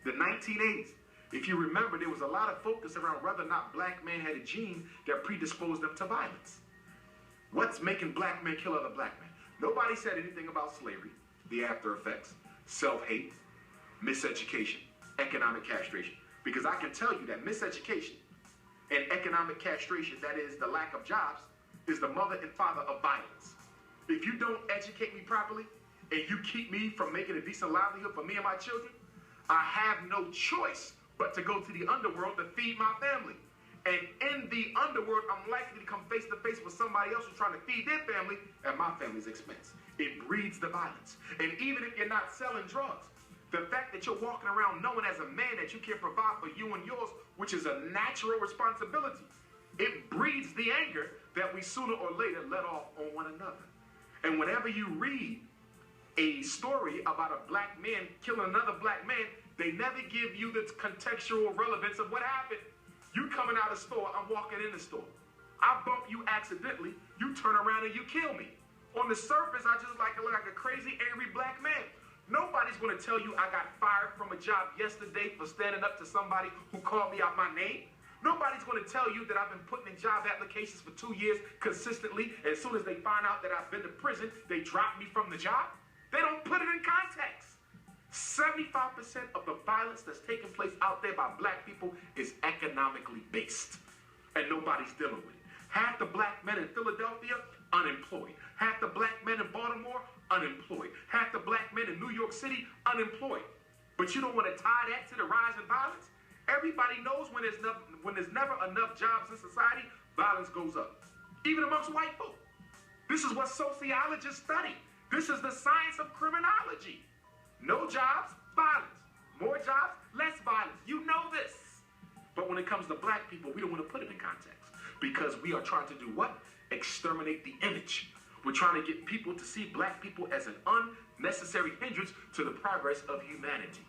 The 1980s. If you remember, there was a lot of focus around whether or not black men had a gene that predisposed them to violence. What's making black men kill other black men? Nobody said anything about slavery, the after effects, self-hate, miseducation, economic castration. Because I can tell you that miseducation and economic castration, that is the lack of jobs, is the mother and father of violence. If you don't educate me properly and you keep me from making a decent livelihood for me and my children, I have no choice but to go to the underworld to feed my family. And in the underworld, I'm likely to come face to face with somebody else who's trying to feed their family at my family's expense. It breeds the violence. And even if you're not selling drugs, the fact that you're walking around knowing as a man that you can provide for you and yours, which is a natural responsibility, it breeds the anger that we sooner or later let off on one another. And whenever you read a story about a black man killing another black man, they never give you the contextual relevance of what happened. You coming out of the store, I'm walking in the store. I bump you accidentally, you turn around and you kill me. On the surface, I just look like a crazy, angry black man. Nobody's going to tell you I got fired from a job yesterday for standing up to somebody who called me out my name. Nobody's going to tell you that I've been putting in job applications for 2 years consistently. As soon as they find out that I've been to prison, they drop me from the job. They don't put it in context. 75% of the violence that's taking place out there by black people is economically based, and nobody's dealing with it. Half the black men in Philadelphia, unemployed. Half the black men in Baltimore, unemployed. Half the black men in New York City, unemployed. But you don't want to tie that to the rise in violence? Everybody knows when there's never enough jobs in society, violence goes up. Even amongst white folk. This is what sociologists study. This is the science of criminology. No jobs, violence. More jobs, less violence. You know this. But when it comes to black people, we don't want to put it in context. Because we are trying to do what? Exterminate the image. We're trying to get people to see black people as an unnecessary hindrance to the progress of humanity.